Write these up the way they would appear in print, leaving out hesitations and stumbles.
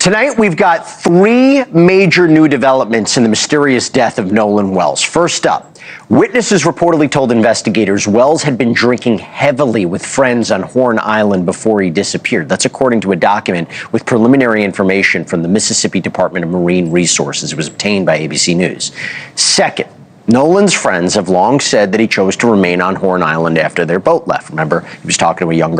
Tonight, we've got three major new developments in the mysterious death of Nolan Wells. First up, witnesses reportedly told investigators Wells had been drinking heavily with friends on Horn Island before he disappeared. That's according to a document with preliminary information from the Mississippi Department of Marine Resources. It was obtained by ABC News. Second, Nolan's friends have long said that he chose to remain on Horn Island after their boat left. Remember, he was talking to a young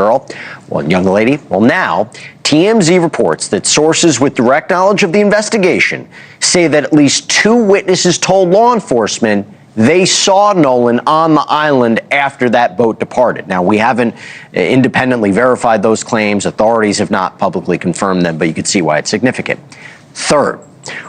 lady. Well, now, TMZ reports that sources with direct knowledge of the investigation say that at least two witnesses told law enforcement they saw Nolan on the island after that boat departed. Now, we haven't independently verified those claims. Authorities have not publicly confirmed them, but you can see why it's significant. Third,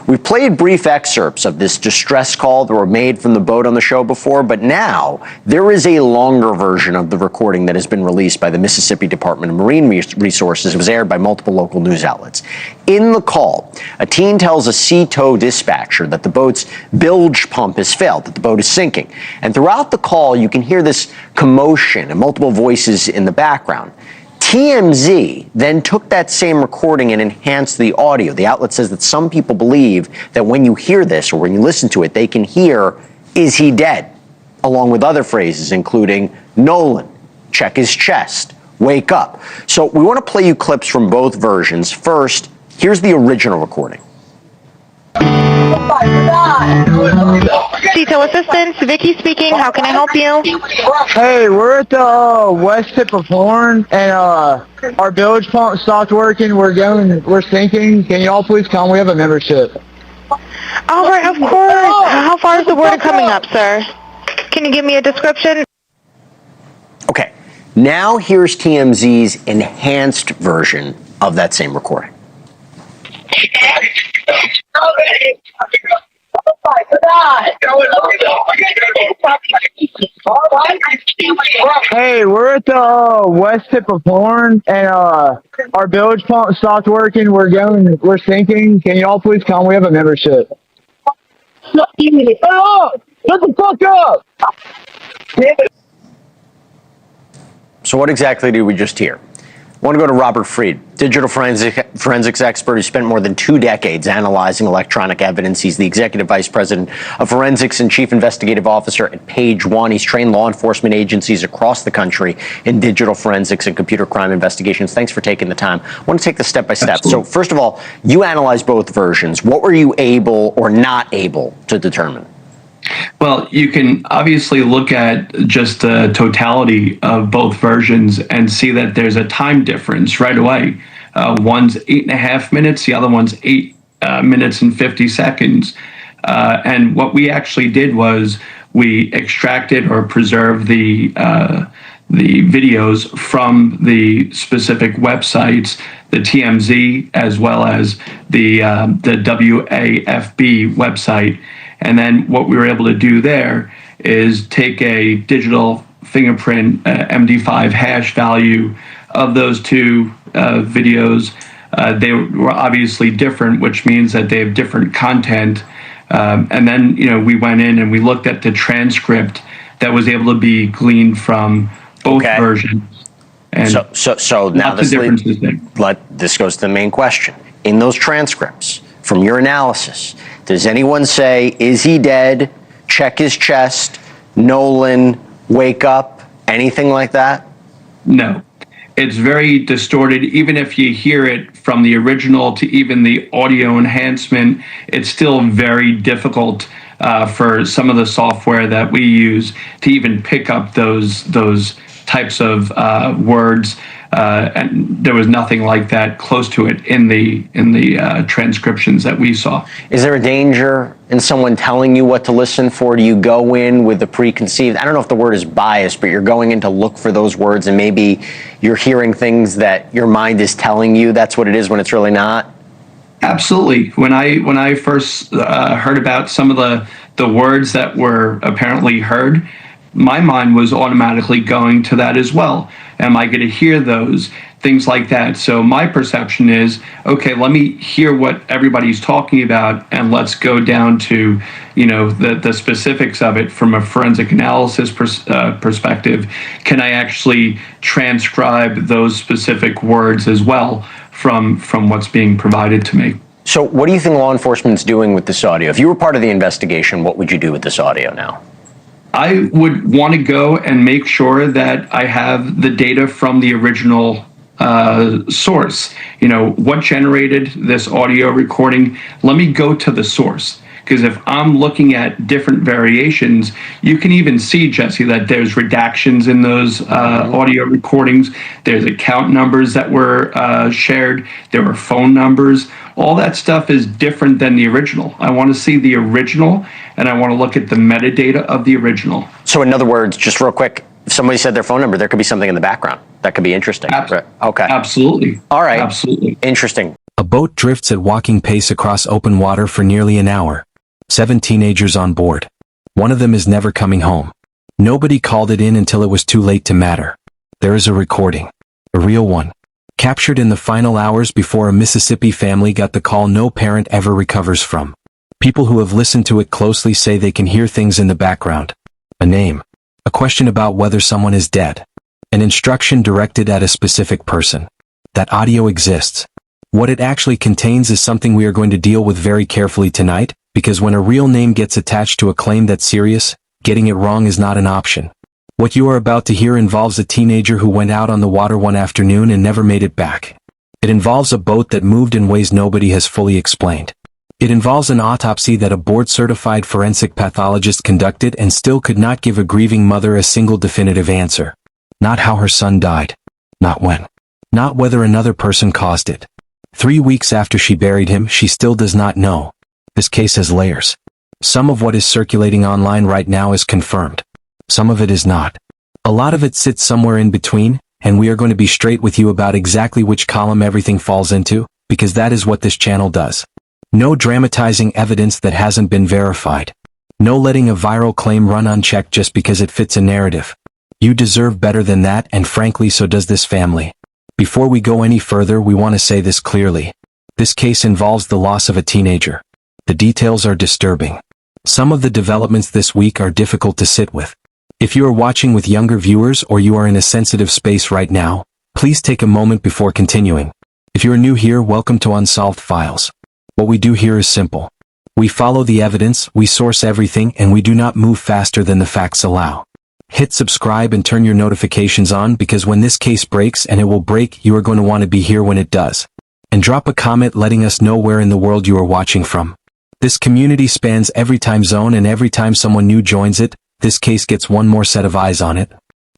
we've played brief excerpts of this distress call that were made from the boat on the show before, but now there is a longer version of the recording that has been released by the Mississippi Department of Marine Resources. It was aired by multiple local news outlets. In the call, a teen tells a sea tow dispatcher that the boat's bilge pump has failed, that the boat is sinking. And throughout the call, you can hear this commotion and multiple voices in the background. TMZ then took that same recording and enhanced the audio. The outlet says that some people believe that when you hear this or when you listen to it, they can hear, "Is he dead?" along with other phrases, including Nolan, check his chest, wake up. So we want to play you clips from both versions. First, here's the original recording. Detail assistance, Vicky speaking. How can I help you? Hey, we're at the west tip of Horn, and our bilge pump stopped working. We're sinking. Can you all please come? We have a membership. All right, of course. How far is the water coming up, sir? Can you give me a description? Okay, now here's TMZ's enhanced version of that same recording. Hey, we're at the west tip of Horn, and our bilge pump stopped working. We're sinking. Can you all please come? We have a membership. Shut the fuck up! So what exactly did we just hear? I want to go to Robert Freed, digital forensics expert who spent more than 2 decades analyzing electronic evidence. He's the executive vice president of forensics and chief investigative officer at Page One. He's trained law enforcement agencies across the country in digital forensics and computer crime investigations. Thanks for taking the time. I want to take this step by step. So first of all, you analyzed both versions. What were you able or not able to determine? Well, you can obviously look at just the totality of both versions and see that there's a time difference right away. One's 8.5 minutes, the other one's 8 minutes and 50 seconds. And what we actually did was we extracted or preserved the videos from the specific websites, the TMZ as well as the WAFB website. And then what we were able to do there is take a digital fingerprint MD5 hash value of those two videos. They were obviously different, which means that they have different content. And then, we went in and we looked at the transcript that was able to be gleaned from both versions. And so now this goes to the main question. In those transcripts, from your analysis, does anyone say, is he dead, check his chest, Nolan, wake up, anything like that? No. It's very distorted. Even if you hear it from the original to even the audio enhancement, it's still very difficult for some of the software that we use to even pick up those types of words. And there was nothing like that close to it in the transcriptions that we saw. Is there a danger in someone telling you what to listen for? Do you go in with the preconceived, I don't know if the word is biased, but you're going in to look for those words and maybe you're hearing things that your mind is telling you that's what it is when it's really not? Absolutely. When I first heard about some of the words that were apparently heard, my mind was automatically going to that as well. Am I going to hear those? Things like that. So my perception is, okay, let me hear what everybody's talking about and let's go down to, the specifics of it from a forensic analysis perspective. Can I actually transcribe those specific words as well from what's being provided to me. So what do you think law enforcement's doing with this audio? If you were part of the investigation, what would you do with this audio now? I would want to go and make sure that I have the data from the original source. You know, what generated this audio recording? Let me go to the source. Because if I'm looking at different variations, you can even see, Jesse, that there's redactions in those audio recordings. There's account numbers that were shared. There were phone numbers. All that stuff is different than the original. I want to see the original, and I want to look at the metadata of the original. So in other words, just real quick, if somebody said their phone number, there could be something in the background. That could be interesting. Right. Okay. Absolutely. All right. Absolutely. Interesting. A boat drifts at walking pace across open water for nearly an hour. 7 teenagers on board. One of them is never coming home. Nobody called it in until it was too late to matter. There is a recording. A real one. Captured in the final hours before a Mississippi family got the call no parent ever recovers from. People who have listened to it closely say they can hear things in the background. A name. A question about whether someone is dead. An instruction directed at a specific person. That audio exists. What it actually contains is something we are going to deal with very carefully tonight, because when a real name gets attached to a claim that's serious, getting it wrong is not an option. What you are about to hear involves a teenager who went out on the water one afternoon and never made it back. It involves a boat that moved in ways nobody has fully explained. It involves an autopsy that a board-certified forensic pathologist conducted and still could not give a grieving mother a single definitive answer. Not how her son died. Not when. Not whether another person caused it. 3 weeks after she buried him, she still does not know. This case has layers. Some of what is circulating online right now is confirmed. Some of it is not. A lot of it sits somewhere in between, and we are going to be straight with you about exactly which column everything falls into, because that is what this channel does. No dramatizing evidence that hasn't been verified. No letting a viral claim run unchecked just because it fits a narrative. You deserve better than that, and frankly so does this family. Before we go any further, we want to say this clearly. This case involves the loss of a teenager. The details are disturbing. Some of the developments this week are difficult to sit with. If you are watching with younger viewers or you are in a sensitive space right now, please take a moment before continuing. If you are new here, welcome to Unsolved Files. What we do here is simple. We follow the evidence, we source everything, and we do not move faster than the facts allow. Hit subscribe and turn your notifications on, because when this case breaks, and it will break, you are going to want to be here when it does. And drop a comment letting us know where in the world you are watching from. This community spans every time zone, and every time someone new joins it, this case gets one more set of eyes on it.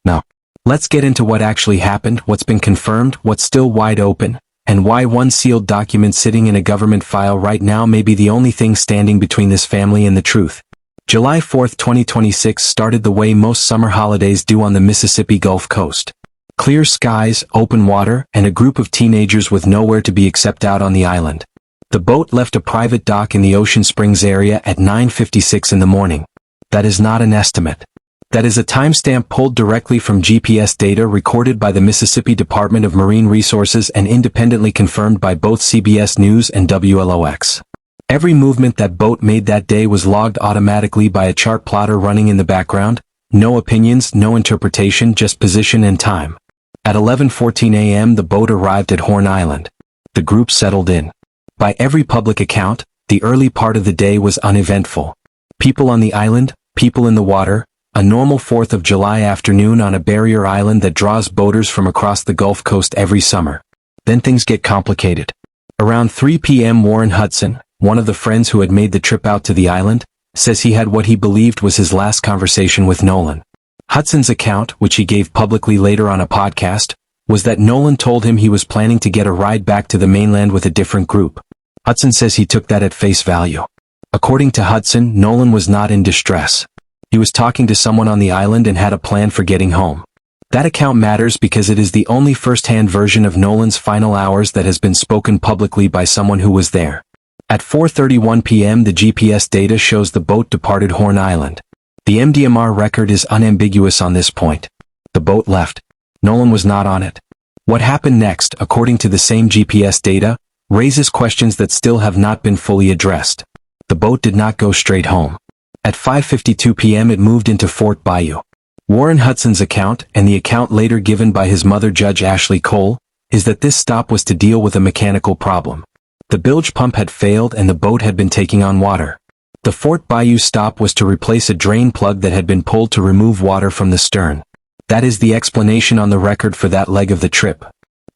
Now, let's get into what actually happened, what's been confirmed, what's still wide open, and why one sealed document sitting in a government file right now may be the only thing standing between this family and the truth. July 4, 2026 started the way most summer holidays do on the Mississippi Gulf Coast. Clear skies, open water, and a group of teenagers with nowhere to be except out on the island. The boat left a private dock in the Ocean Springs area at 9:56 in the morning. That is not an estimate. That is a timestamp pulled directly from GPS data recorded by the Mississippi Department of Marine Resources and independently confirmed by both CBS News and WLOX. Every movement that boat made that day was logged automatically by a chart plotter running in the background. No opinions, no interpretation, just position and time. At 11:14 a.m. the boat arrived at Horn Island. The group settled in. By every public account, the early part of the day was uneventful. People on the island, people in the water, a normal 4th of July afternoon on a barrier island that draws boaters from across the Gulf Coast every summer. Then things get complicated. Around 3 p.m. Warren Hudson, one of the friends who had made the trip out to the island, says he had what he believed was his last conversation with Nolan. Hudson's account, which he gave publicly later on a podcast, was that Nolan told him he was planning to get a ride back to the mainland with a different group. Hudson says he took that at face value. According to Hudson, Nolan was not in distress. He was talking to someone on the island and had a plan for getting home. That account matters because it is the only first-hand version of Nolan's final hours that has been spoken publicly by someone who was there. At 4:31 p.m. the GPS data shows the boat departed Horn Island. The MDMR record is unambiguous on this point. The boat left. Nolan was not on it. What happened next, according to the same GPS data, raises questions that still have not been fully addressed. The boat did not go straight home. At 5:52 p.m. it moved into Fort Bayou. Warren Hudson's account, and the account later given by his mother Judge Ashley Cole, is that this stop was to deal with a mechanical problem. The bilge pump had failed and the boat had been taking on water. The Fort Bayou stop was to replace a drain plug that had been pulled to remove water from the stern. That is the explanation on the record for that leg of the trip.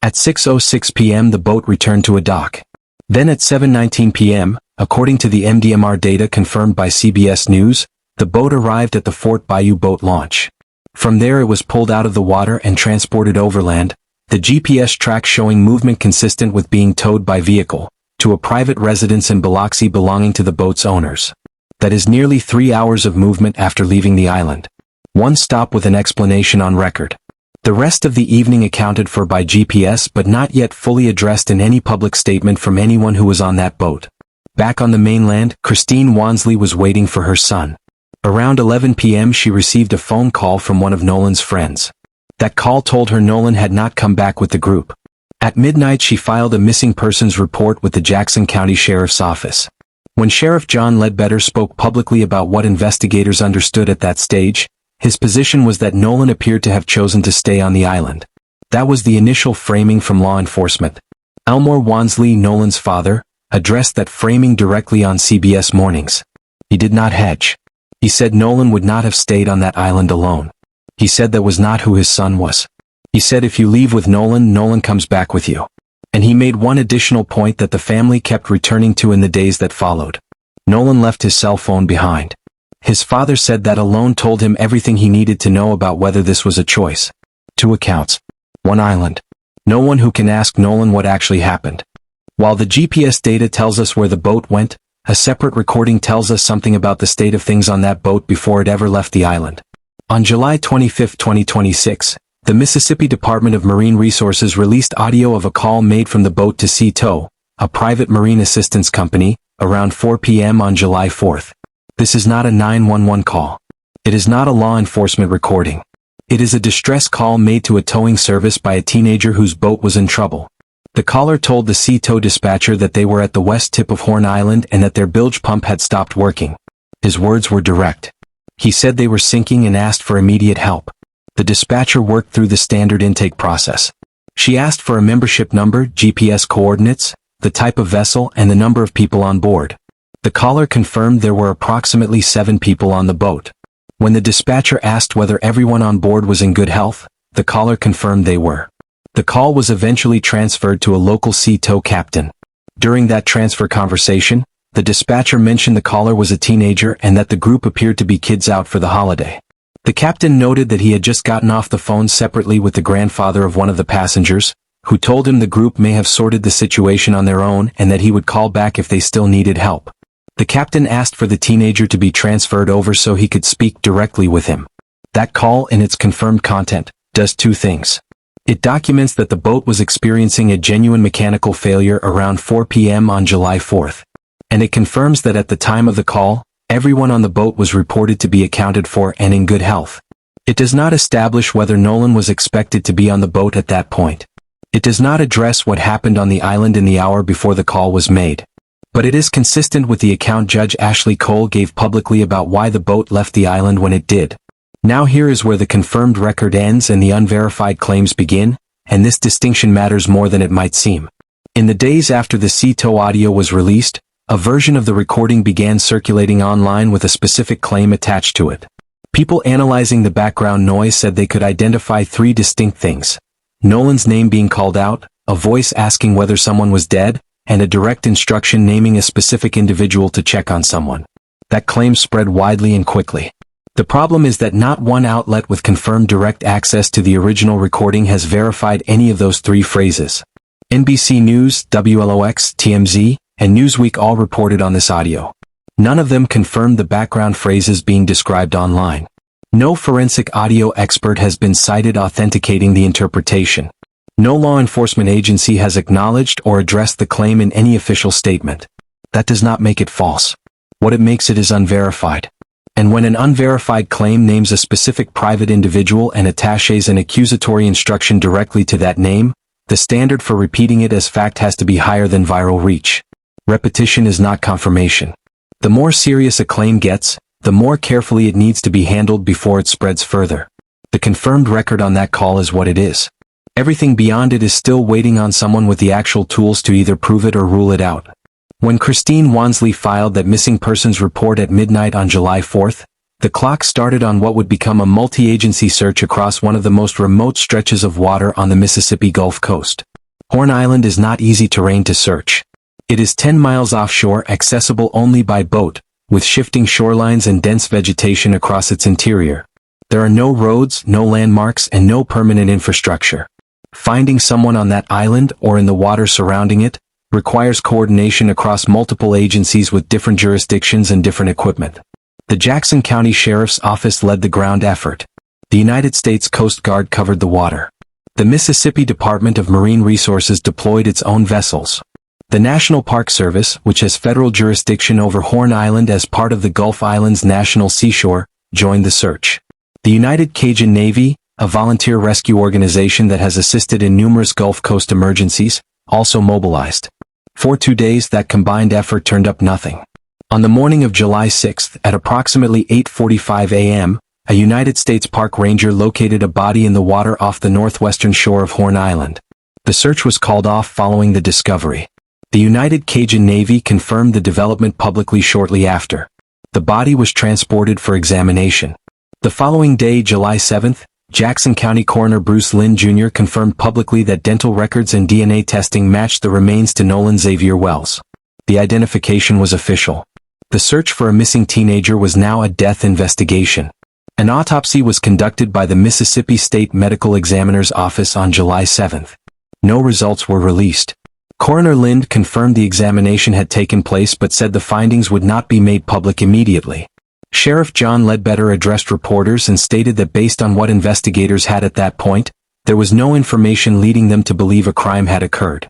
At 6:06 p.m. the boat returned to a dock. Then at 7:19 p.m., according to the MDMR data confirmed by CBS News, the boat arrived at the Fort Bayou boat launch. From there it was pulled out of the water and transported overland, the GPS track showing movement consistent with being towed by vehicle, to a private residence in Biloxi belonging to the boat's owners. That is nearly 3 hours of movement after leaving the island. One stop with an explanation on record. The rest of the evening accounted for by GPS but not yet fully addressed in any public statement from anyone who was on that boat. Back on the mainland, Christine Wansley was waiting for her son. Around 11 p.m. she received a phone call from one of Nolan's friends. That call told her Nolan had not come back with the group. At midnight she filed a missing persons report with the Jackson County Sheriff's Office. When Sheriff John Ledbetter spoke publicly about what investigators understood at that stage, his position was that Nolan appeared to have chosen to stay on the island. That was the initial framing from law enforcement. Elmore Wansley, Nolan's father, addressed that framing directly on CBS Mornings. He did not hedge. He said Nolan would not have stayed on that island alone. He said that was not who his son was. He said if you leave with Nolan, Nolan comes back with you. And he made one additional point that the family kept returning to in the days that followed. Nolan left his cell phone behind. His father said that alone told him everything he needed to know about whether this was a choice. 2 accounts. 1 island. No one who can ask Nolan what actually happened. While the GPS data tells us where the boat went, a separate recording tells us something about the state of things on that boat before it ever left the island. On July 25, 2026, the Mississippi Department of Marine Resources released audio of a call made from the boat to Sea Tow, a private marine assistance company, around 4 p.m. on July 4th. This is not a 911 call. It is not a law enforcement recording. It is a distress call made to a towing service by a teenager whose boat was in trouble. The caller told the Sea Tow dispatcher that they were at the west tip of Horn Island and that their bilge pump had stopped working. His words were direct. He said they were sinking and asked for immediate help. The dispatcher worked through the standard intake process. She asked for a membership number, GPS coordinates, the type of vessel, and the number of people on board. The caller confirmed there were approximately 7 people on the boat. When the dispatcher asked whether everyone on board was in good health, the caller confirmed they were. The call was eventually transferred to a local Sea Tow captain. During that transfer conversation, the dispatcher mentioned the caller was a teenager and that the group appeared to be kids out for the holiday. The captain noted that he had just gotten off the phone separately with the grandfather of one of the passengers, who told him the group may have sorted the situation on their own and that he would call back if they still needed help. The captain asked for the teenager to be transferred over so he could speak directly with him. That call, in its confirmed content, does 2 things. It documents that the boat was experiencing a genuine mechanical failure around 4 p.m. on July 4th. And it confirms that at the time of the call, everyone on the boat was reported to be accounted for and in good health. It does not establish whether Nolan was expected to be on the boat at that point. It does not address what happened on the island in the hour before the call was made. But it is consistent with the account Judge Ashley Cole gave publicly about why the boat left the island when it did. Now here is where the confirmed record ends and the unverified claims begin, and this distinction matters more than it might seem. In the days after the Sea Tow audio was released, a version of the recording began circulating online with a specific claim attached to it. People analyzing the background noise said they could identify 3 distinct things. Nolan's name being called out, a voice asking whether someone was dead, and a direct instruction naming a specific individual to check on someone. That claim spread widely and quickly. The problem is that not one outlet with confirmed direct access to the original recording has verified any of those 3 phrases. NBC News, WLOX, TMZ, and Newsweek all reported on this audio. None of them confirmed the background phrases being described online. No forensic audio expert has been cited authenticating the interpretation. No law enforcement agency has acknowledged or addressed the claim in any official statement. That does not make it false. What it makes it is unverified. And when an unverified claim names a specific private individual and attaches an accusatory instruction directly to that name, the standard for repeating it as fact has to be higher than viral reach. Repetition is not confirmation. The more serious a claim gets, the more carefully it needs to be handled before it spreads further. The confirmed record on that call is what it is. Everything beyond it is still waiting on someone with the actual tools to either prove it or rule it out. When Christine Wansley filed that missing persons report at midnight on July 4th, the clock started on what would become a multi-agency search across one of the most remote stretches of water on the Mississippi Gulf Coast. Horn Island is not easy terrain to search. It is 10 miles offshore, accessible only by boat, with shifting shorelines and dense vegetation across its interior. There are no roads, no landmarks, and no permanent infrastructure. Finding someone on that island or in the water surrounding it requires coordination across multiple agencies with different jurisdictions and different equipment. The Jackson County Sheriff's Office led the ground effort. The United States Coast Guard covered the water. The Mississippi Department of Marine Resources deployed its own vessels. The National Park Service, which has federal jurisdiction over Horn Island as part of the Gulf Islands National Seashore, joined the search. The United Cajun Navy, a volunteer rescue organization that has assisted in numerous Gulf Coast emergencies, also mobilized. For 2 days that combined effort turned up nothing. On the morning of July 6th, at approximately 8:45 a.m., a United States Park Ranger located a body in the water off the northwestern shore of Horn Island. The search was called off following the discovery. The United Cajun Navy confirmed the development publicly shortly after. The body was transported for examination. The following day, July 7th, Jackson County Coroner Bruce Lynn Jr. confirmed publicly that dental records and DNA testing matched the remains to Nolan Xavier Wells. The identification was official. The search for a missing teenager was now a death investigation. An autopsy was conducted by the Mississippi State Medical Examiner's Office on July 7th. No results were released. Coroner Lind confirmed the examination had taken place but said the findings would not be made public immediately. Sheriff John Ledbetter addressed reporters and stated that based on what investigators had at that point, there was no information leading them to believe a crime had occurred.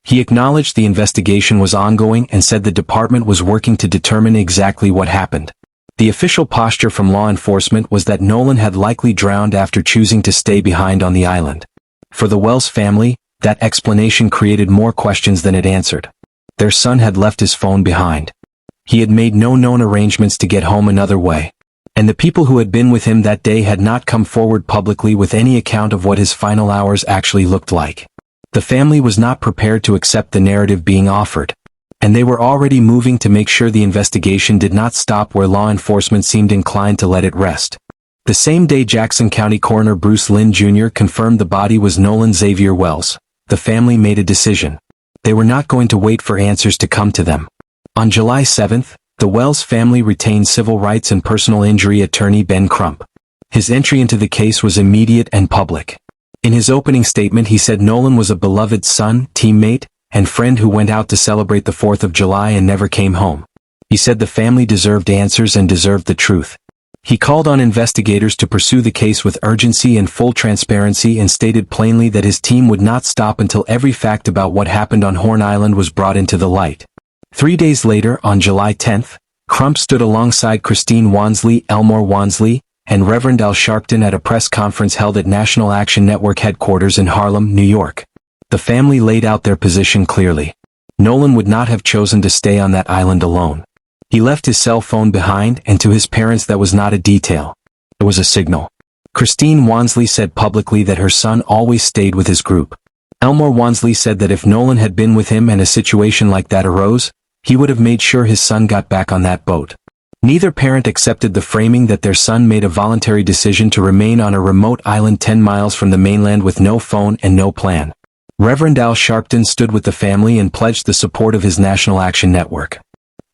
He acknowledged the investigation was ongoing and said the department was working to determine exactly what happened. The official posture from law enforcement was that Nolan had likely drowned after choosing to stay behind on the island. For the Wells family, that explanation created more questions than it answered. Their son had left his phone behind. He had made no known arrangements to get home another way. And the people who had been with him that day had not come forward publicly with any account of what his final hours actually looked like. The family was not prepared to accept the narrative being offered. And they were already moving to make sure the investigation did not stop where law enforcement seemed inclined to let it rest. The same day, Jackson County Coroner Bruce Lynn Jr. confirmed the body was Nolan Xavier Wells. The family made a decision. They were not going to wait for answers to come to them. On July 7th, the Wells family retained civil rights and personal injury attorney Ben Crump. His entry into the case was immediate and public. In his opening statement, he said Nolan was a beloved son, teammate, and friend who went out to celebrate the 4th of July and never came home. He said the family deserved answers and deserved the truth. He called on investigators to pursue the case with urgency and full transparency and stated plainly that his team would not stop until every fact about what happened on Horn Island was brought into the light. 3 days later, on July 10th, Crump stood alongside Christine Wansley, Elmore Wansley, and Reverend Al Sharpton at a press conference held at National Action Network headquarters in Harlem, New York. The family laid out their position clearly. Nolan would not have chosen to stay on that island alone. He left his cell phone behind, and to his parents that was not a detail. It was a signal. Christine Wansley said publicly that her son always stayed with his group. Elmore Wansley said that if Nolan had been with him and a situation like that arose, he would have made sure his son got back on that boat. Neither parent accepted the framing that their son made a voluntary decision to remain on a remote island 10 miles from the mainland with no phone and no plan. Reverend Al Sharpton stood with the family and pledged the support of his National Action Network.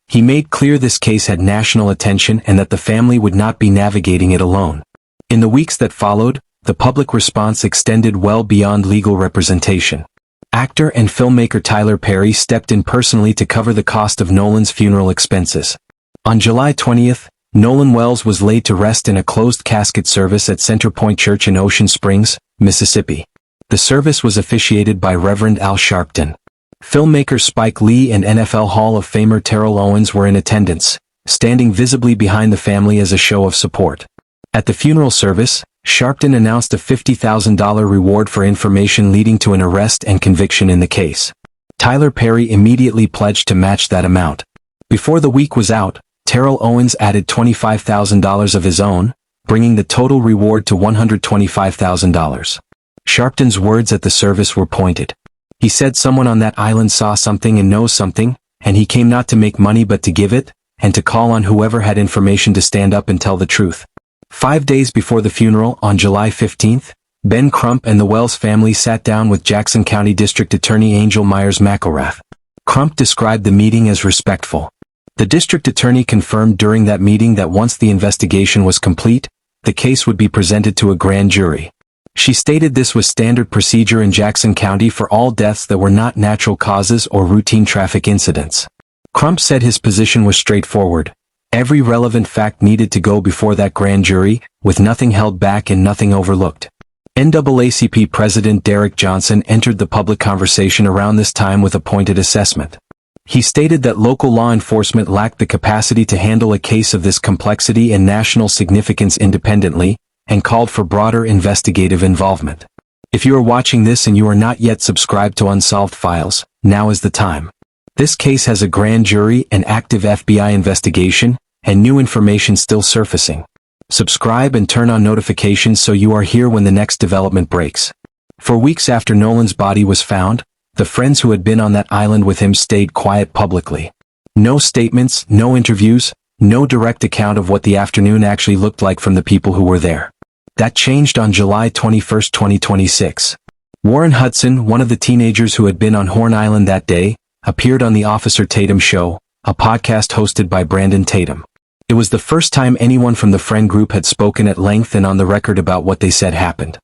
He made clear this case had national attention and that the family would not be navigating it alone. In the weeks that followed, the public response extended well beyond legal representation. Actor and filmmaker Tyler Perry stepped in personally to cover the cost of Nolan's funeral expenses. On July 20th, Nolan Wells was laid to rest in a closed casket service at Center Point Church in Ocean Springs, Mississippi. The service was officiated by Reverend Al Sharpton. Filmmaker Spike Lee and NFL Hall of Famer Terrell Owens were in attendance, standing visibly behind the family as a show of support. At the funeral service, Sharpton announced a $50,000 reward for information leading to an arrest and conviction in the case. Tyler Perry immediately pledged to match that amount. Before the week was out, Terrell Owens added $25,000 of his own, bringing the total reward to $125,000. Sharpton's words at the service were pointed. He said someone on that island saw something and knows something, and he came not to make money but to give it, and to call on whoever had information to stand up and tell the truth. 5 days before the funeral, on July 15th, Ben Crump and the Wells family sat down with Jackson County District Attorney Angel Myers McIlrath. Crump described the meeting as respectful. The district attorney confirmed during that meeting that once the investigation was complete, the case would be presented to a grand jury. She stated this was standard procedure in Jackson County for all deaths that were not natural causes or routine traffic incidents. Crump said his position was straightforward. Every relevant fact needed to go before that grand jury, with nothing held back and nothing overlooked. NAACP President Derek Johnson entered the public conversation around this time with a pointed assessment. He stated that local law enforcement lacked the capacity to handle a case of this complexity and national significance independently, and called for broader investigative involvement. If you are watching this and you are not yet subscribed to Unsolved Files, now is the time. This case has a grand jury, an active FBI investigation, and new information still surfacing. Subscribe and turn on notifications so you are here when the next development breaks. For weeks after Nolan's body was found, the friends who had been on that island with him stayed quiet publicly. No statements, no interviews, no direct account of what the afternoon actually looked like from the people who were there. That changed on July 21, 2026. Warren Hudson, one of the teenagers who had been on Horn Island that day, appeared on the Officer Tatum Show, a podcast hosted by Brandon Tatum. It was the first time anyone from the friend group had spoken at length and on the record about what they said happened.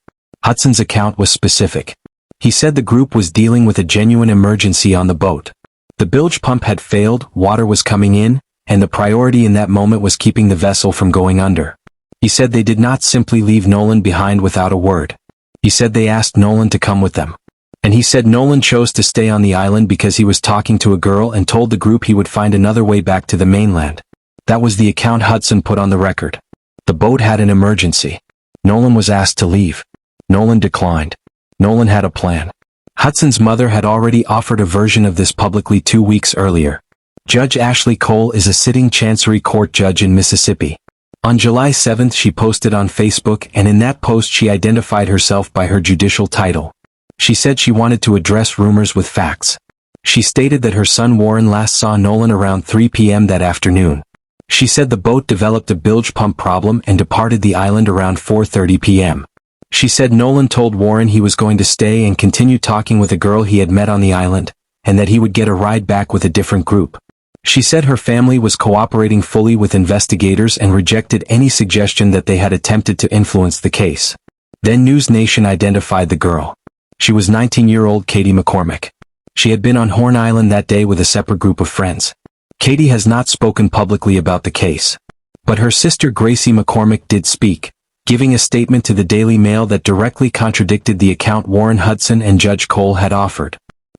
Hudson's account was specific. He said the group was dealing with a genuine emergency on the boat. The bilge pump had failed, water was coming in, and the priority in that moment was keeping the vessel from going under. He said they did not simply leave Nolan behind without a word. He said they asked Nolan to come with them. And he said Nolan chose to stay on the island because he was talking to a girl and told the group he would find another way back to the mainland. That was the account Hudson put on the record. The boat had an emergency. Nolan was asked to leave. Nolan declined. Nolan had a plan. Hudson's mother had already offered a version of this publicly 2 weeks earlier. Judge Ashley Cole is a sitting Chancery Court judge in Mississippi. On July 7th she posted on Facebook, and in that post she identified herself by her judicial title. She said she wanted to address rumors with facts. She stated that her son Warren last saw Nolan around 3 p.m. that afternoon. She said the boat developed a bilge pump problem and departed the island around 4:30 p.m. She said Nolan told Warren he was going to stay and continue talking with a girl he had met on the island, and that he would get a ride back with a different group. She said her family was cooperating fully with investigators and rejected any suggestion that they had attempted to influence the case. Then News Nation identified the girl. She was 19-year-old Katie McCormick. She had been on Horn Island that day with a separate group of friends. Katie has not spoken publicly about the case. But her sister Gracie McCormick did speak, giving a statement to the Daily Mail that directly contradicted the account Warren Hudson and Judge Cole had offered.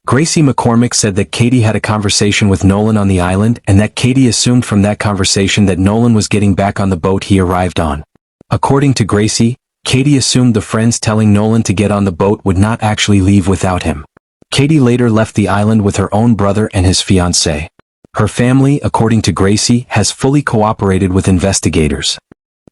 Gracie McCormick said that Katie had a conversation with Nolan on the island and that Katie assumed from that conversation that Nolan was getting back on the boat he arrived on. According to Gracie, Katie assumed the friends telling Nolan to get on the boat would not actually leave without him. Katie later left the island with her own brother and his fiancée. Her family, according to Gracie, has fully cooperated with investigators.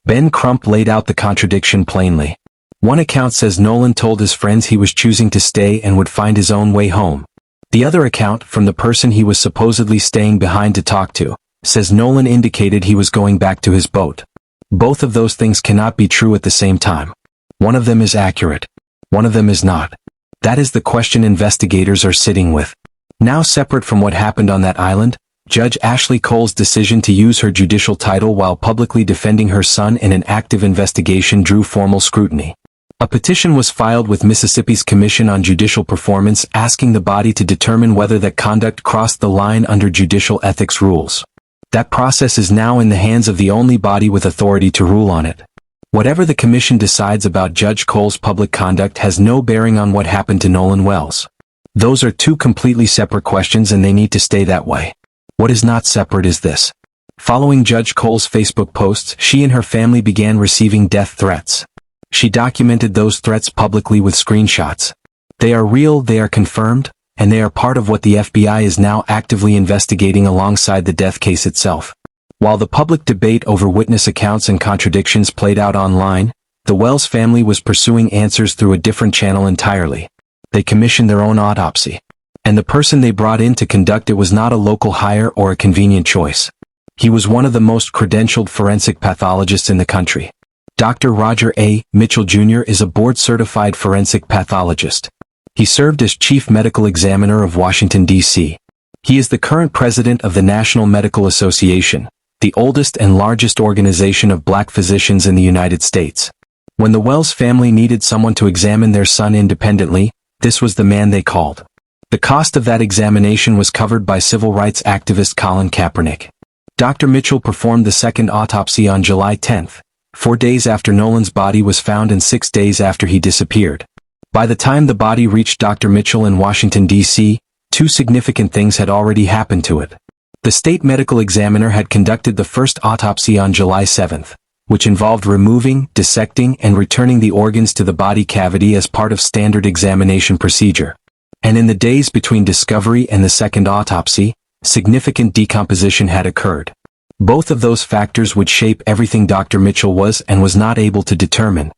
Ben Crump laid out the contradiction plainly. One account says Nolan told his friends he was choosing to stay and would find his own way home. The other account, from the person he was supposedly staying behind to talk to, says Nolan indicated he was going back to his boat. Both of those things cannot be true at the same time. One of them is accurate. One of them is not. That is the question investigators are sitting with. Now, separate from what happened on that island, Judge Ashley Cole's decision to use her judicial title while publicly defending her son in an active investigation drew formal scrutiny. A petition was filed with Mississippi's Commission on Judicial Performance asking the body to determine whether that conduct crossed the line under judicial ethics rules. That process is now in the hands of the only body with authority to rule on it. Whatever the commission decides about Judge Cole's public conduct has no bearing on what happened to Nolan Wells. Those are two completely separate questions and they need to stay that way. What is not separate is this. Following Judge Cole's Facebook posts, she and her family began receiving death threats. She documented those threats publicly with screenshots. They are real, they are confirmed, and they are part of what the FBI is now actively investigating alongside the death case itself. While the public debate over witness accounts and contradictions played out online, The Wells family was pursuing answers through a different channel entirely. They commissioned their own autopsy. And the person they brought in to conduct it was not a local hire or a convenient choice. He was one of the most credentialed forensic pathologists in the country. Dr. Roger A. Mitchell Jr. is a board-certified forensic pathologist. He served as Chief Medical Examiner of Washington, D.C. He is the current president of the National Medical Association, the oldest and largest organization of black physicians in the United States. When the Wells family needed someone to examine their son independently, this was the man they called. The cost of that examination was covered by civil rights activist Colin Kaepernick. Dr. Mitchell performed the second autopsy on July 10th, 4 days after Nolan's body was found and 6 days after he disappeared. By the time the body reached Dr. Mitchell in Washington, D.C., 2 significant things had already happened to it. The state medical examiner had conducted the first autopsy on July 7th, which involved removing, dissecting, and returning the organs to the body cavity as part of standard examination procedure. And in the days between discovery and the second autopsy, significant decomposition had occurred. Both of those factors would shape everything Dr. Mitchell was and was not able to determine.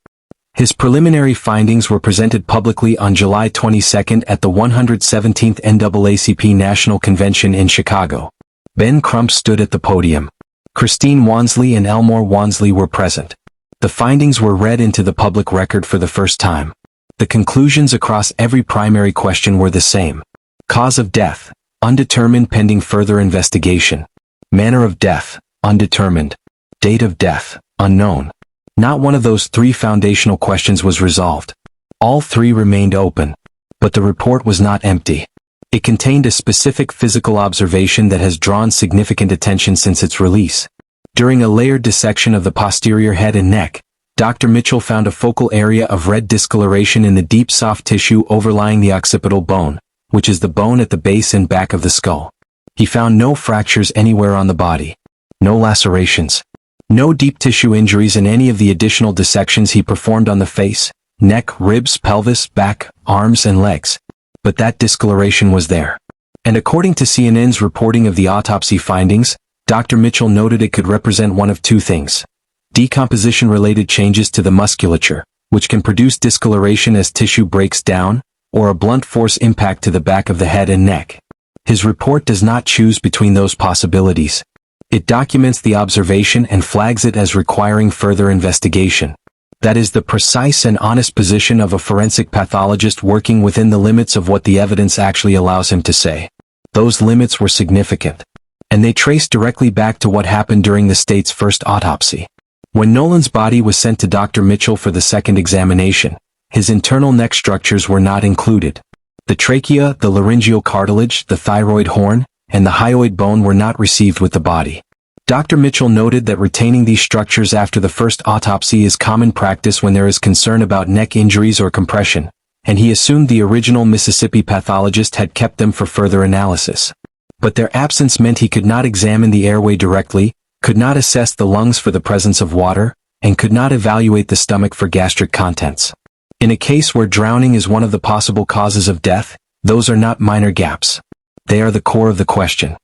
His preliminary findings were presented publicly on July 22 at the 117th NAACP National Convention in Chicago. Ben Crump stood at the podium. Christine Wansley and Elmore Wansley were present. The findings were read into the public record for the first time. The conclusions across every primary question were the same. Cause of death, undetermined pending further investigation. Manner of death, undetermined. Date of death, unknown. Not one of those 3 foundational questions was resolved. All 3 remained open. But the report was not empty. It contained a specific physical observation that has drawn significant attention since its release. During a layered dissection of the posterior head and neck, Dr. Mitchell found a focal area of red discoloration in the deep soft tissue overlying the occipital bone, which is the bone at the base and back of the skull. He found no fractures anywhere on the body. No lacerations. No deep tissue injuries in any of the additional dissections he performed on the face, neck, ribs, pelvis, back, arms, and legs. But that discoloration was there. And according to CNN's reporting of the autopsy findings, Dr. Mitchell noted it could represent one of 2 things. Decomposition-related changes to the musculature, which can produce discoloration as tissue breaks down, or a blunt force impact to the back of the head and neck. His report does not choose between those possibilities. It documents the observation and flags it as requiring further investigation. That is the precise and honest position of a forensic pathologist working within the limits of what the evidence actually allows him to say. Those limits were significant. And they trace directly back to what happened during the state's first autopsy. When Nolan's body was sent to Dr. Mitchell for the second examination, his internal neck structures were not included. The trachea, the laryngeal cartilage, the thyroid horn, and the hyoid bone were not received with the body. Dr. Mitchell noted that retaining these structures after the first autopsy is common practice when there is concern about neck injuries or compression, and he assumed the original Mississippi pathologist had kept them for further analysis. But their absence meant he could not examine the airway directly, could not assess the lungs for the presence of water, and could not evaluate the stomach for gastric contents. In a case where drowning is one of the possible causes of death, those are not minor gaps. They are the core of the question.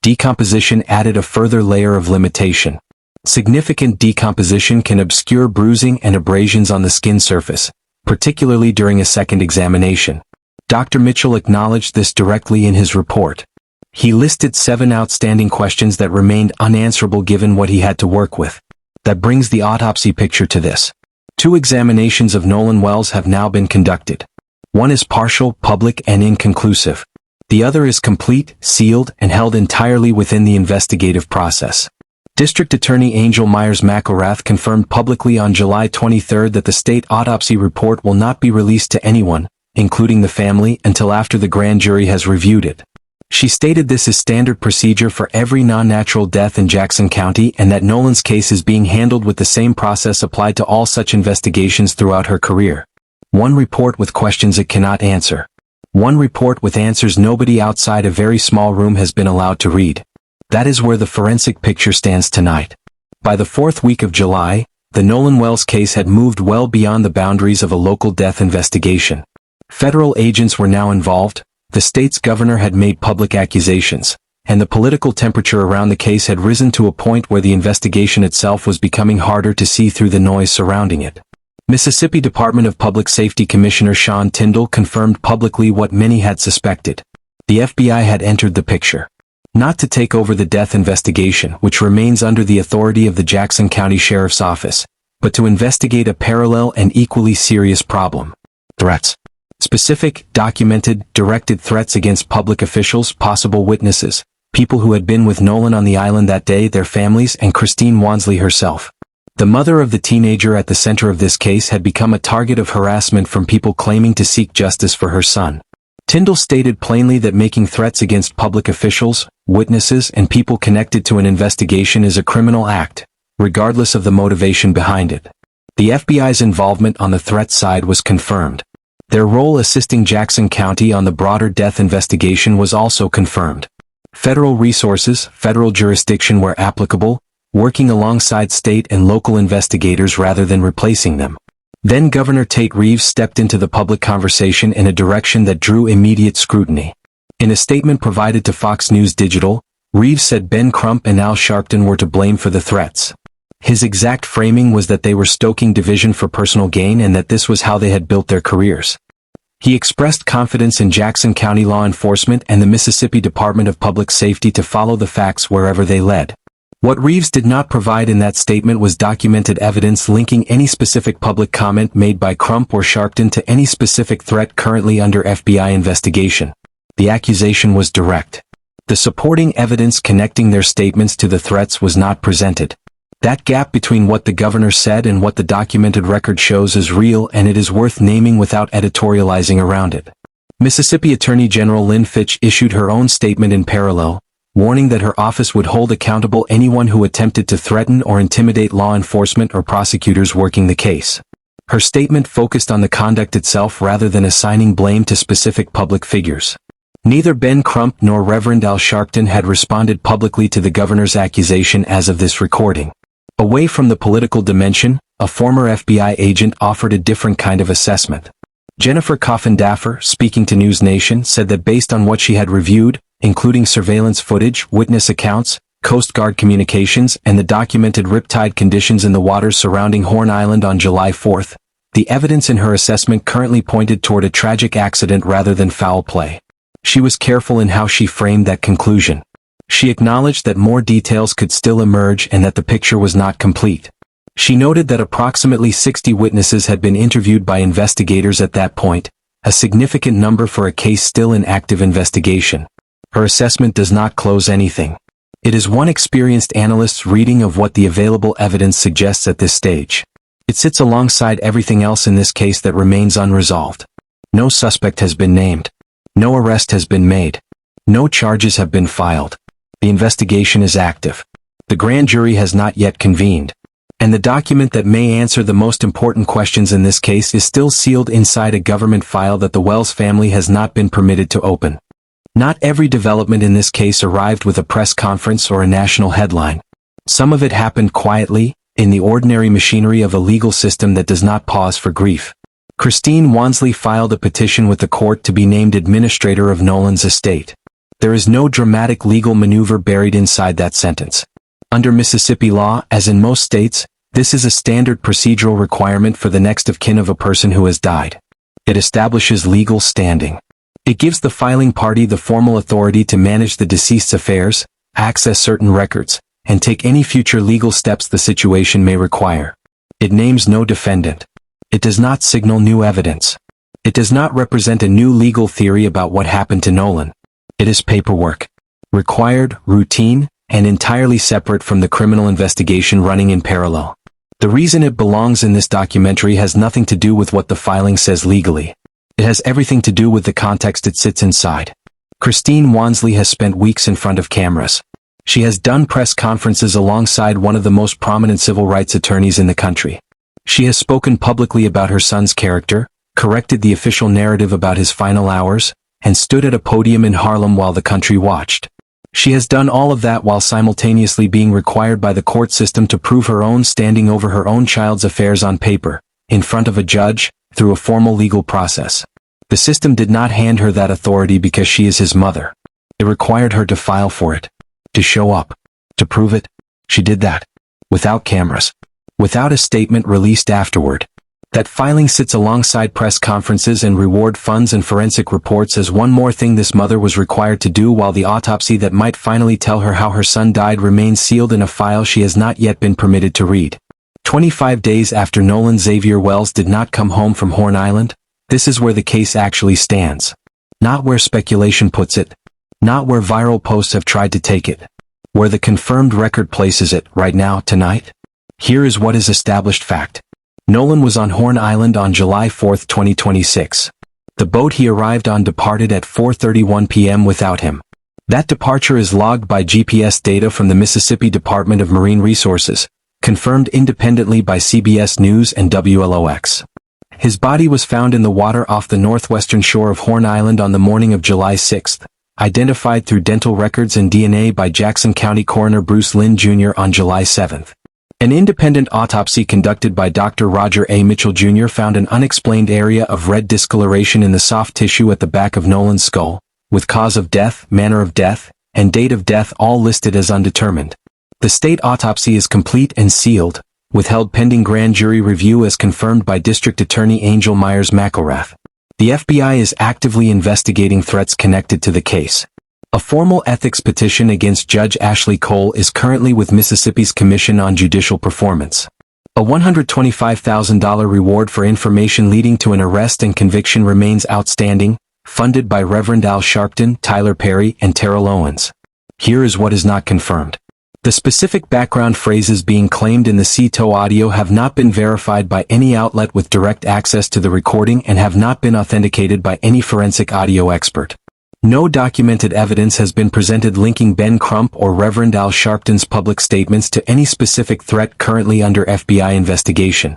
Decomposition added a further layer of limitation. Significant decomposition can obscure bruising and abrasions on the skin surface, particularly during a second examination. Dr. Mitchell acknowledged this directly in his report. He listed 7 outstanding questions that remained unanswerable given what he had to work with. That brings the autopsy picture to this. 2 examinations of Nolan Wells have now been conducted. One is partial, public, and inconclusive. The other is complete, sealed, and held entirely within the investigative process. District Attorney Angel Myers McIlrath confirmed publicly on July 23 that the state autopsy report will not be released to anyone, including the family, until after the grand jury has reviewed it. She stated this is standard procedure for every non-natural death in Jackson County and that Nolan's case is being handled with the same process applied to all such investigations throughout her career. One report with questions it cannot answer. One report with answers nobody outside a very small room has been allowed to read. That is where the forensic picture stands tonight. By the 4th week of July, the Nolan Wells case had moved well beyond the boundaries of a local death investigation. Federal agents were now involved, the state's governor had made public accusations, and the political temperature around the case had risen to a point where the investigation itself was becoming harder to see through the noise surrounding it. Mississippi Department of Public Safety Commissioner Sean Tindell confirmed publicly what many had suspected. The FBI had entered the picture. Not to take over the death investigation, which remains under the authority of the Jackson County Sheriff's Office, but to investigate a parallel and equally serious problem. Threats. Specific, documented, directed threats against public officials, possible witnesses, people who had been with Nolan on the island that day, their families, and Christine Wansley herself. The mother of the teenager at the center of this case had become a target of harassment from people claiming to seek justice for her son. Tindell stated plainly that making threats against public officials, witnesses, and people connected to an investigation is a criminal act, regardless of the motivation behind it. The FBI's involvement on the threat side was confirmed. Their role assisting Jackson County on the broader death investigation was also confirmed. Federal resources, federal jurisdiction where applicable, working alongside state and local investigators rather than replacing them. Then Governor Tate Reeves stepped into the public conversation in a direction that drew immediate scrutiny. In a statement provided to Fox News Digital, Reeves said Ben Crump and Al Sharpton were to blame for the threats. His exact framing was that they were stoking division for personal gain and that this was how they had built their careers. He expressed confidence in Jackson County law enforcement and the Mississippi Department of Public Safety to follow the facts wherever they led. What Reeves did not provide in that statement was documented evidence linking any specific public comment made by Crump or Sharpton to any specific threat currently under FBI investigation. The accusation was direct. The supporting evidence connecting their statements to the threats was not presented. That gap between what the governor said and what the documented record shows is real, and it is worth naming without editorializing around it. Mississippi Attorney General Lynn Fitch issued her own statement in parallel, warning that her office would hold accountable anyone who attempted to threaten or intimidate law enforcement or prosecutors working the case. Her statement focused on the conduct itself rather than assigning blame to specific public figures. Neither Ben Crump nor Reverend Al Sharpton had responded publicly to the governor's accusation as of this recording. Away from the political dimension, a former FBI agent offered a different kind of assessment. Jennifer Coffin-Daffer, speaking to News Nation, said that based on what she had reviewed, including surveillance footage, witness accounts, Coast Guard communications, and the documented riptide conditions in the waters surrounding Horn Island on July 4th, the evidence in her assessment currently pointed toward a tragic accident rather than foul play. She was careful in how she framed that conclusion. She acknowledged that more details could still emerge and that the picture was not complete. She noted that approximately 60 witnesses had been interviewed by investigators at that point, a significant number for a case still in active investigation. Her assessment does not close anything. It is one experienced analyst's reading of what the available evidence suggests at this stage. It sits alongside everything else in this case that remains unresolved. No suspect has been named. No arrest has been made. No charges have been filed. The investigation is active. The grand jury has not yet convened. And the document that may answer the most important questions in this case is still sealed inside a government file that the Wells family has not been permitted to open. Not every development in this case arrived with a press conference or a national headline. Some of it happened quietly, in the ordinary machinery of a legal system that does not pause for grief. Christine Wansley filed a petition with the court to be named administrator of Nolan's estate. There is no dramatic legal maneuver buried inside that sentence. Under Mississippi law, as in most states, this is a standard procedural requirement for the next of kin of a person who has died. It establishes legal standing. It gives the filing party the formal authority to manage the deceased's affairs, access certain records, and take any future legal steps the situation may require. It names no defendant. It does not signal new evidence. It does not represent a new legal theory about what happened to Nolan. It is paperwork. Required, routine, and entirely separate from the criminal investigation running in parallel. The reason it belongs in this documentary has nothing to do with what the filing says legally. It has everything to do with the context it sits inside. Christine Wansley has spent weeks in front of cameras. She has done press conferences alongside one of the most prominent civil rights attorneys in the country. She has spoken publicly about her son's character, corrected the official narrative about his final hours, and stood at a podium in Harlem while the country watched. She has done all of that while simultaneously being required by the court system to prove her own standing over her own child's affairs on paper, in front of a judge, through a formal legal process. The system did not hand her that authority because she is his mother. It required her to file for it, to show up, to prove it. She did that. Without cameras. Without a statement released afterward. That filing sits alongside press conferences and reward funds and forensic reports as one more thing this mother was required to do, while the autopsy that might finally tell her how her son died remains sealed in a file she has not yet been permitted to read. 25 days after Nolan Xavier Wells did not come home from Horn Island, this is where the case actually stands. Not where speculation puts it. Not where viral posts have tried to take it. Where the confirmed record places it right now, tonight. Here is what is established fact. Nolan was on Horn Island on July 4, 2026. The boat he arrived on departed at 4:31 p.m. without him. That departure is logged by GPS data from the Mississippi Department of Marine Resources, confirmed independently by CBS News and WLOX. His body was found in the water off the northwestern shore of Horn Island on the morning of July 6, identified through dental records and DNA by Jackson County Coroner Bruce Lynn Jr. on July 7. An independent autopsy conducted by Dr. Roger A. Mitchell Jr. found an unexplained area of red discoloration in the soft tissue at the back of Nolan's skull, with cause of death, manner of death, and date of death all listed as undetermined. The state autopsy is complete and sealed, withheld pending grand jury review as confirmed by District Attorney Angel Myers McIlrath. The FBI is actively investigating threats connected to the case. A formal ethics petition against Judge Ashley Cole is currently with Mississippi's Commission on Judicial Performance. A $125,000 reward for information leading to an arrest and conviction remains outstanding, funded by Reverend Al Sharpton, Tyler Perry, and Terrell Owens. Here is what is not confirmed. The specific background phrases being claimed in the CTO audio have not been verified by any outlet with direct access to the recording and have not been authenticated by any forensic audio expert. No documented evidence has been presented linking Ben Crump or Reverend Al Sharpton's public statements to any specific threat currently under FBI investigation.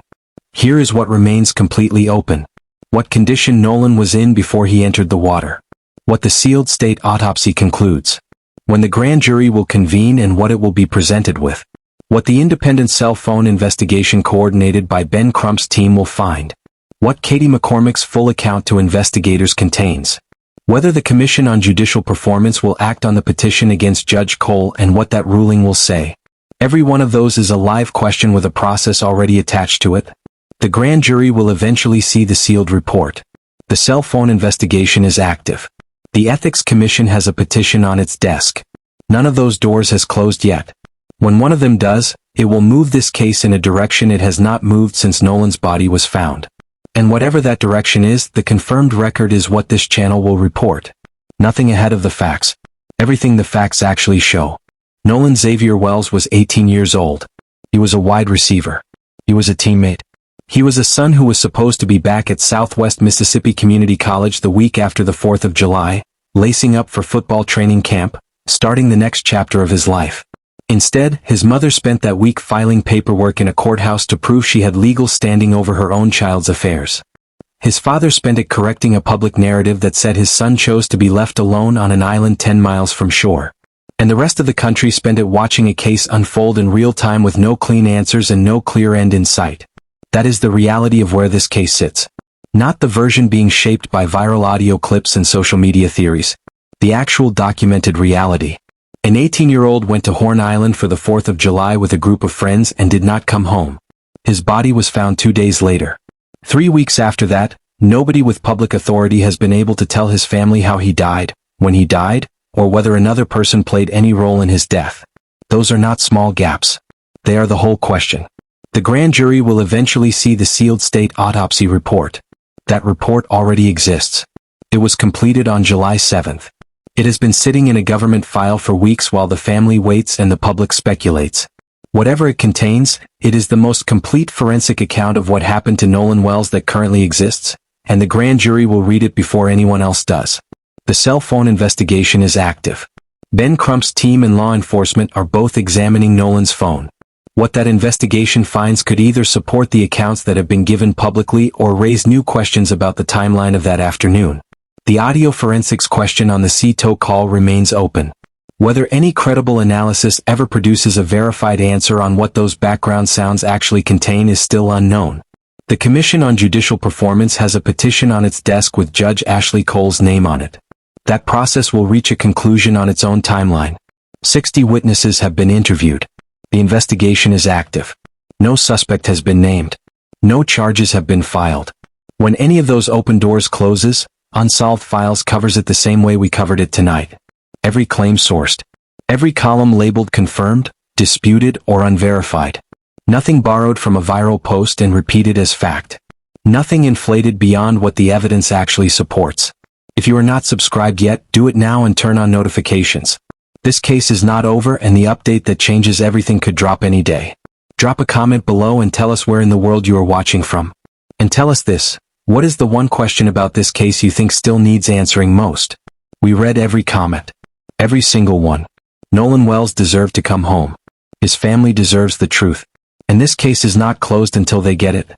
Here is what remains completely open. What condition Nolan was in before he entered the water. What the sealed state autopsy concludes. When the grand jury will convene and what it will be presented with. What the independent cell phone investigation coordinated by Ben Crump's team will find. What Katie McCormick's full account to investigators contains. Whether the Commission on Judicial Performance will act on the petition against Judge Cole and what that ruling will say. Every one of those is a live question with a process already attached to it. The grand jury will eventually see the sealed report. The cell phone investigation is active. The Ethics Commission has a petition on its desk. None of those doors has closed yet. When one of them does, it will move this case in a direction it has not moved since Nolan's body was found. And whatever that direction is, the confirmed record is what this channel will report. Nothing ahead of the facts. Everything the facts actually show. Nolan Xavier Wells was 18 years old. He was a wide receiver. He was a teammate. He was a son who was supposed to be back at Southwest Mississippi Community College the week after the 4th of July, lacing up for football training camp, starting the next chapter of his life. Instead, his mother spent that week filing paperwork in a courthouse to prove she had legal standing over her own child's affairs. His father spent it correcting a public narrative that said his son chose to be left alone on an island 10 miles from shore. And the rest of the country spent it watching a case unfold in real time with no clean answers and no clear end in sight. That is the reality of where this case sits. Not the version being shaped by viral audio clips and social media theories. The actual documented reality. An 18-year-old went to Horn Island for the 4th of July with a group of friends and did not come home. His body was found 2 days later. 3 weeks after that, nobody with public authority has been able to tell his family how he died, when he died, or whether another person played any role in his death. Those are not small gaps. They are the whole question. The grand jury will eventually see the sealed state autopsy report. That report already exists. It was completed on July 7th. It has been sitting in a government file for weeks while the family waits and the public speculates. Whatever it contains, it is the most complete forensic account of what happened to Nolan Wells that currently exists, and the grand jury will read it before anyone else does. The cell phone investigation is active. Ben Crump's team and law enforcement are both examining Nolan's phone. What that investigation finds could either support the accounts that have been given publicly or raise new questions about the timeline of that afternoon. The audio forensics question on the CTO call remains open. Whether any credible analysis ever produces a verified answer on what those background sounds actually contain is still unknown. The Commission on Judicial Performance has a petition on its desk with Judge Ashley Cole's name on it. That process will reach a conclusion on its own timeline. 60 witnesses have been interviewed. The investigation is active. No suspect has been named. No charges have been filed. When any of those open doors closes, Unsolved Files covers it the same way we covered it tonight. Every claim sourced. Every column labeled confirmed, disputed, or unverified. Nothing borrowed from a viral post and repeated as fact. Nothing inflated beyond what the evidence actually supports. If you are not subscribed yet, do it now and turn on notifications. This case is not over, and the update that changes everything could drop any day. Drop a comment below and tell us where in the world you are watching from. And tell us this, what is the one question about this case you think still needs answering most? We read every comment. Every single one. Nolan Wells deserved to come home. His family deserves the truth. And this case is not closed until they get it.